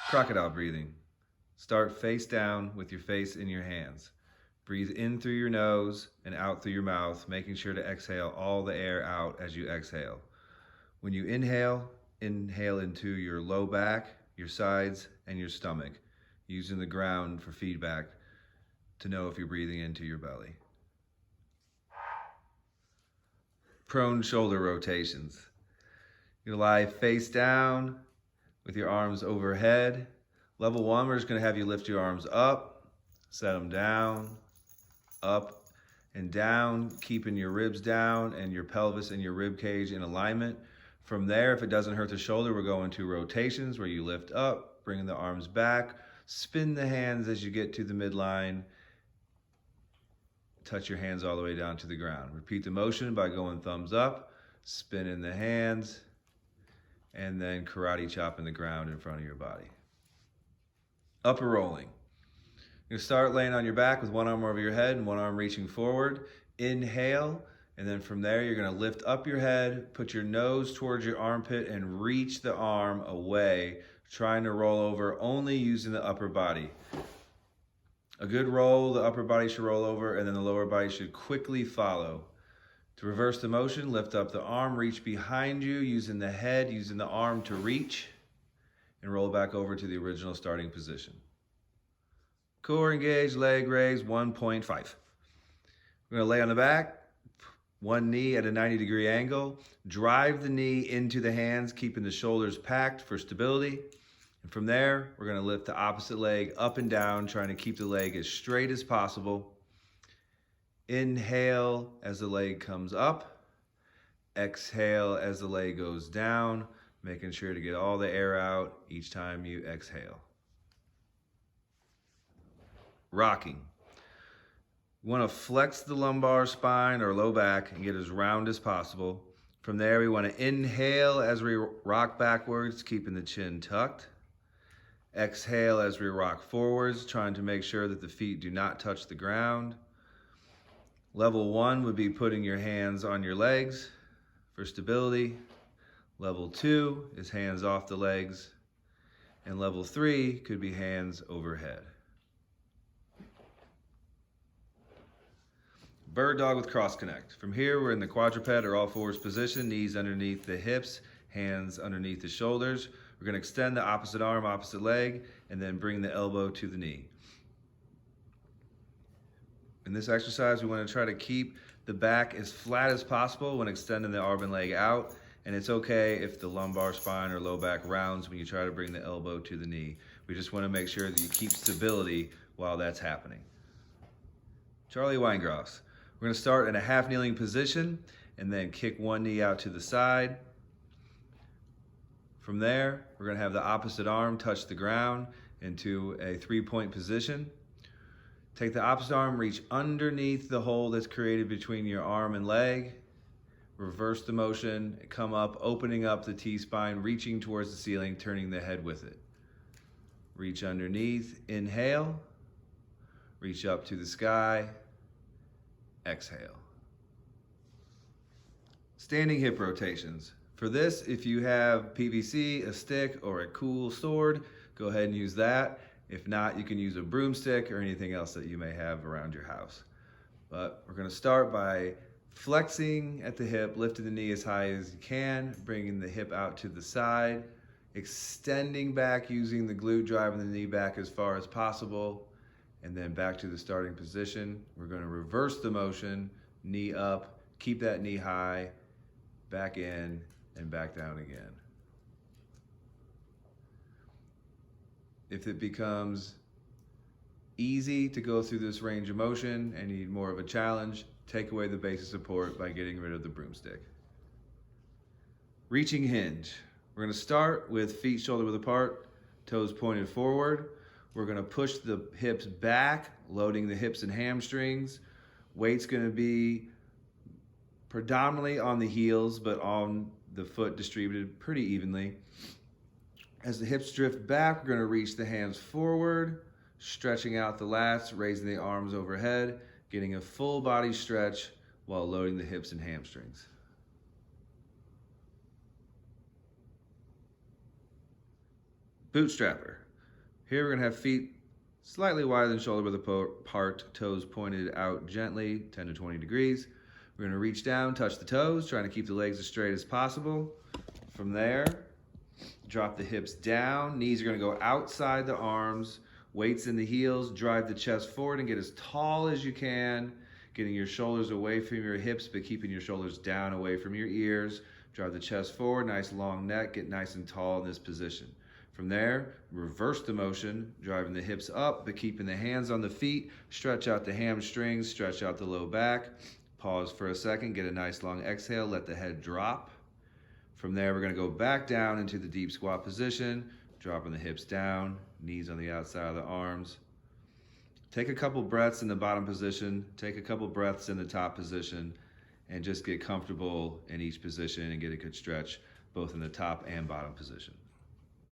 Crocodile breathing. Start face down with your face in your hands. Breathe in through your nose and out through your mouth, making sure to exhale all the air out as you exhale. When you inhale, inhale into your low back, your sides, and your stomach, using the ground for feedback to know if you're breathing into your belly. Prone shoulder rotations. You're gonna lie face down with your arms overhead. Level one, we're just gonna have you lift your arms up, set them down, up and down, keeping your ribs down and your pelvis and your rib cage in alignment. From there, if it doesn't hurt the shoulder, we're going to rotations where you lift up, bringing the arms back, spin the hands as you get to the midline, touch your hands all the way down to the ground. Repeat the motion by going thumbs up, spinning the hands, and then karate chopping the ground in front of your body. Upper rolling. You're gonna start laying on your back with one arm over your head and one arm reaching forward. Inhale, and then from there, you're gonna lift up your head, put your nose towards your armpit and reach the arm away, trying to roll over only using the upper body. A good roll, the upper body should roll over and then the lower body should quickly follow. To reverse the motion, lift up the arm, reach behind you, using the head, using the arm to reach, and roll back over to the original starting position. Core engaged, leg raised, 1.5. We're gonna lay on the back, one knee at a 90-degree angle, drive the knee into the hands, keeping the shoulders packed for stability. And from there, we're gonna lift the opposite leg up and down, trying to keep the leg as straight as possible. Inhale as the leg comes up. Exhale as the leg goes down, making sure to get all the air out each time you exhale. Rocking. We want to flex the lumbar spine or low back and get as round as possible. From there, we want to inhale as we rock backwards, keeping the chin tucked. Exhale as we rock forwards, trying to make sure that the feet do not touch the ground. Level one would be putting your hands on your legs for stability. Level two is hands off the legs. And level three could be hands overhead. Bird dog with cross connect. From here, we're in the quadruped or all fours position, knees underneath the hips, hands underneath the shoulders. We're gonna extend the opposite arm, opposite leg, and then bring the elbow to the knee. In this exercise, we wanna try to keep the back as flat as possible when extending the arm and leg out, and it's okay if the lumbar spine or low back rounds when you try to bring the elbow to the knee. We just wanna make sure that you keep stability while that's happening. Charlie wine grouse. We're gonna start in a half kneeling position and then kick one knee out to the side. From there, we're gonna have the opposite arm touch the ground into a 3-point position. Take the opposite arm, reach underneath the hole that's created between your arm and leg. Reverse the motion, come up, opening up the T-spine, reaching towards the ceiling, turning the head with it. Reach underneath, inhale, reach up to the sky, exhale. Standing hip rotations. For this, if you have PVC, a stick, or a cool sword, go ahead and use that. If not, you can use a broomstick or anything else that you may have around your house. But we're gonna start by flexing at the hip, lifting the knee as high as you can, bringing the hip out to the side, extending back using the glute, driving the knee back as far as possible, and then back to the starting position. We're gonna reverse the motion, knee up, keep that knee high, back in, and back down again. If it becomes easy to go through this range of motion and you need more of a challenge, take away the base of support by getting rid of the broomstick. Reaching hinge. We're gonna start with feet shoulder width apart, toes pointed forward. We're gonna push the hips back, loading the hips and hamstrings. Weight's gonna be predominantly on the heels, but on the foot distributed pretty evenly. As the hips drift back, we're gonna reach the hands forward, stretching out the lats, raising the arms overhead, getting a full body stretch while loading the hips and hamstrings. Bootstrapper. Here we're gonna have feet slightly wider than shoulder width apart, toes pointed out gently, 10 to 20 degrees. We're gonna reach down, touch the toes, trying to keep the legs as straight as possible. From there, drop the hips down, knees are gonna go outside the arms, weights in the heels, drive the chest forward and get as tall as you can, getting your shoulders away from your hips, but keeping your shoulders down away from your ears. Drive the chest forward, nice long neck, get nice and tall in this position. From there, reverse the motion, driving the hips up, but keeping the hands on the feet, stretch out the hamstrings, stretch out the low back. Pause for a second, get a nice long exhale, let the head drop. From there, we're gonna go back down into the deep squat position, dropping the hips down, knees on the outside of the arms. Take a couple breaths in the bottom position, take a couple breaths in the top position, and just get comfortable in each position and get a good stretch, both in the top and bottom position.